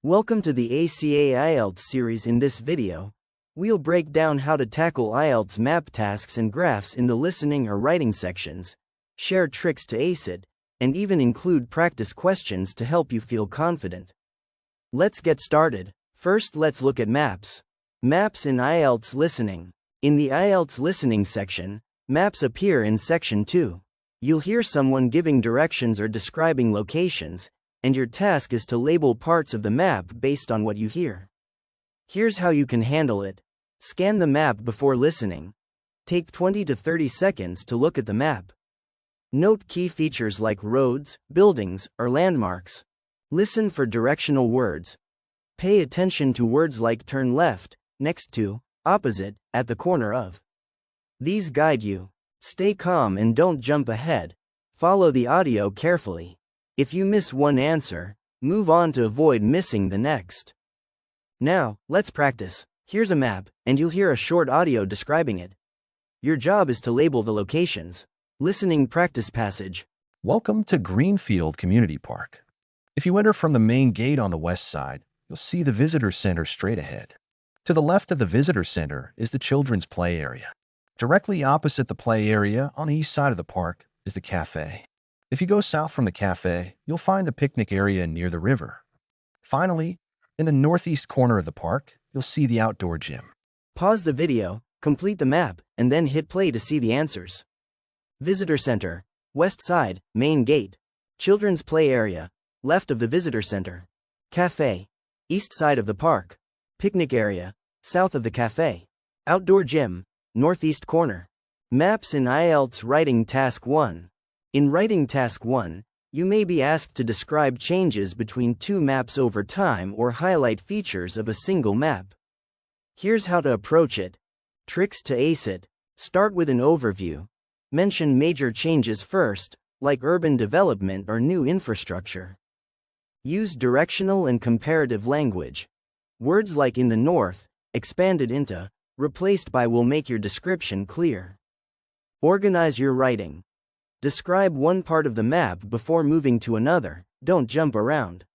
Welcome to the ACA IELTS series. In this video, we'll break down how to tackle IELTS map tasks and graphs in the listening or writing sections, share tricks to ace it, and even include practice questions to help you feel confident. Let's get started. First, let's look at maps. Maps in IELTS Listening. In the IELTS Listening section, maps appear in Section 2. You'll hear someone giving directions or describing locations, and your task is to label parts of the map based on what you hear. Here's how you can handle it. Scan the map before listening. Take 20 to 30 seconds to look at the map. Note key features like roads, buildings, or landmarks. Listen for directional words. Pay attention to words like turn left, next to, opposite, at the corner of. These guide you. Stay calm and don't jump ahead. Follow the audio carefully. If you miss one answer, move on to avoid missing the next. Now, let's practice. Here's a map, and you'll hear a short audio describing it. Your job is to label the locations. Listening practice passage. Welcome to Greenfield Community Park. If you enter from the main gate on the west side, you'll see the visitor center straight ahead. To the left of the visitor center is the children's play area. Directly opposite the play area on the east side of the park is the cafe. If you go south from the cafe, you'll find the picnic area near the river. Finally, in the northeast corner of the park, you'll see the outdoor gym. Pause the video, complete the map, and then hit play to see the answers. Visitor center, west side, main gate. Children's play area, left of the visitor center. Cafe, east side of the park. Picnic area, south of the cafe. Outdoor gym, northeast corner. Maps in IELTS Writing Task 1. In Writing Task 1, you may be asked to describe changes between two maps over time or highlight features of a single map. Here's how to approach it. Tricks to ace it. Start with an overview. Mention major changes first, like urban development or new infrastructure. Use directional and comparative language. Words like in the north, expanded into, replaced by will make your description clear. Organize your writing. Describe one part of the map before moving to another, don't jump around.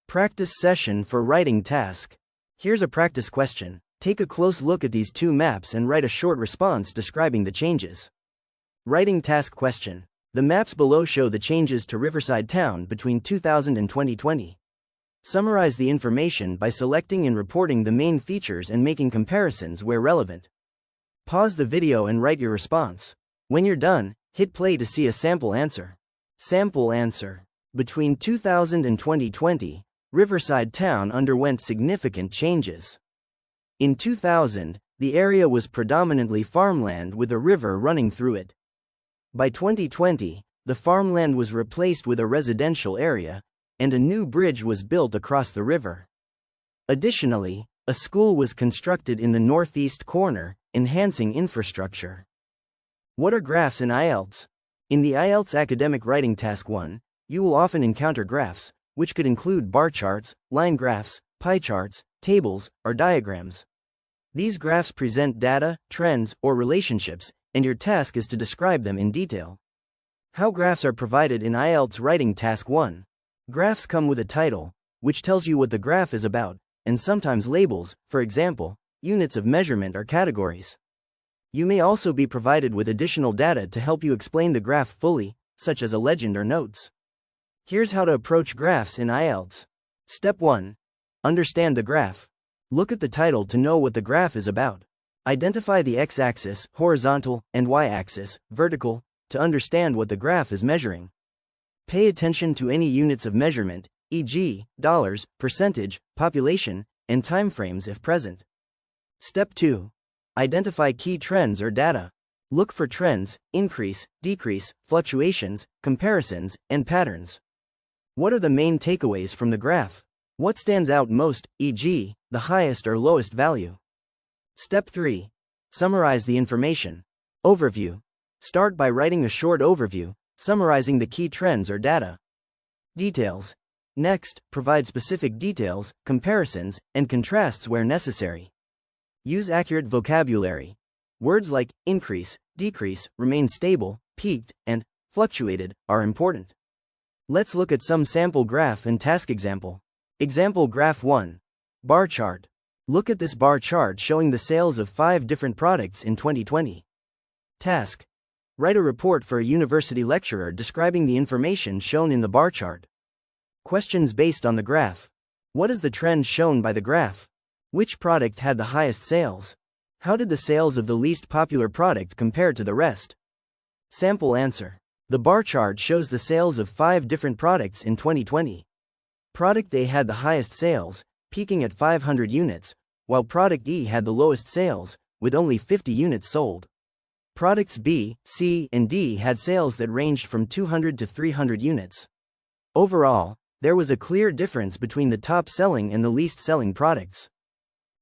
Practice session for writing task. Here's a practice question. Take a close look at these two maps and write a short response describing the changes. Writing task question. The maps below show the changes to Riverside Town between 2000 and 2020. Summarize the information by selecting and reporting the main features and making comparisons where relevant. Pause the video and write your response. When you're done, hit play to see a sample answer. Sample answer. Between 2000 and 2020, Riverside Town underwent significant changes. In 2000, the area was predominantly farmland with a river running through it. By 2020, the farmland was replaced with a residential area, and a new bridge was built across the river. Additionally, a school was constructed in the northeast corner, enhancing infrastructure. What are graphs in IELTS? In the IELTS Academic Writing Task 1, you will often encounter graphs, which could include bar charts, line graphs, pie charts, tables, or diagrams. These graphs present data, trends, or relationships, and your task is to describe them in detail. How graphs are provided in IELTS Writing Task 1. Graphs come with a title, which tells you what the graph is about, and sometimes labels, for example, units of measurement or categories. You may also be provided with additional data to help you explain the graph fully, such as a legend or notes. Here's how to approach graphs in IELTS. Step 1. Understand the graph. Look at the title to know what the graph is about. Identify the x-axis, horizontal, and y-axis, vertical, to understand what the graph is measuring. Pay attention to any units of measurement, e.g., dollars, percentage, population, and timeframes if present. Step 2. Identify key trends or data. Look for trends, increase, decrease, fluctuations, comparisons, and patterns. What are the main takeaways from the graph? What stands out most, e.g., the highest or lowest value? Step 3. Summarize the information. Overview. Start by writing a short overview, summarizing the key trends or data. Details. Next, provide specific details, comparisons, and contrasts where necessary. Use accurate vocabulary. Words like increase, decrease, remain stable, peaked, and fluctuated are important. Let's look at some sample graph and task example. Example graph 1. Bar chart. Look at this bar chart showing the sales of 5 different products in 2020. Task. Write a report for a university lecturer describing the information shown in the bar chart. Questions based on the graph. What is the trend shown by the graph? Which product had the highest sales? How did the sales of the least popular product compare to the rest? Sample answer. The bar chart shows the sales of 5 different products in 2020. Product A had the highest sales, peaking at 500 units, while Product E had the lowest sales, with only 50 units sold. Products B, C, and D had sales that ranged from 200 to 300 units. Overall, there was a clear difference between the top-selling and the least-selling products.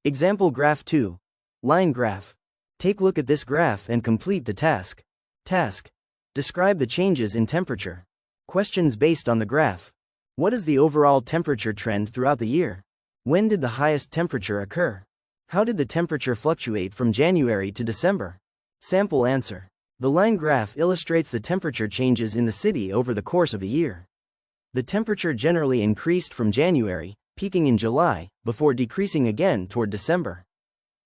Example graph 2. Line graph. Take a look at this graph and complete the task. Task. Describe the changes in temperature. Questions based on the graph. What is the overall temperature trend throughout the year? When did the highest temperature occur? How did the temperature fluctuate from January to December? Sample answer. The line graph illustrates the temperature changes in the city over the course of a year. The temperature generally increased from January, peaking in July, before decreasing again toward December.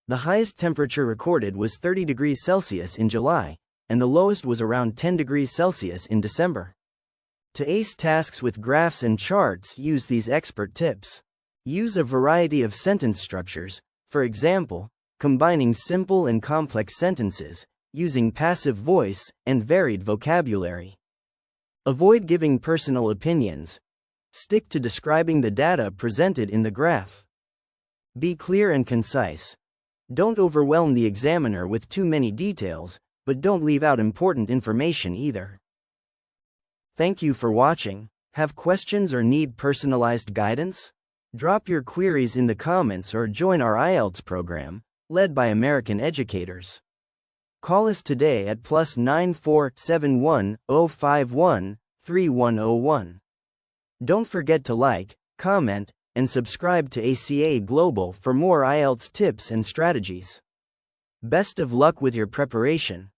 The highest temperature recorded was 30 degrees Celsius in July, and the lowest was around 10 degrees Celsius in December. To ace tasks with graphs and charts, use these expert tips. Use a variety of sentence structures, for example, combining simple and complex sentences, using passive voice and varied vocabulary. Avoid giving personal opinions. Stick to describing the data presented in the graph. Be clear and concise. Don't overwhelm the examiner with too many details, but don't leave out important information either. Thank you for watching. Have questions or need personalized guidance? Drop your queries in the comments or join our IELTS program, led by American educators. Call us today at +94 71 051 3101. Don't forget to like, comment, and subscribe to ACA Global for more IELTS tips and strategies. Best of luck with your preparation.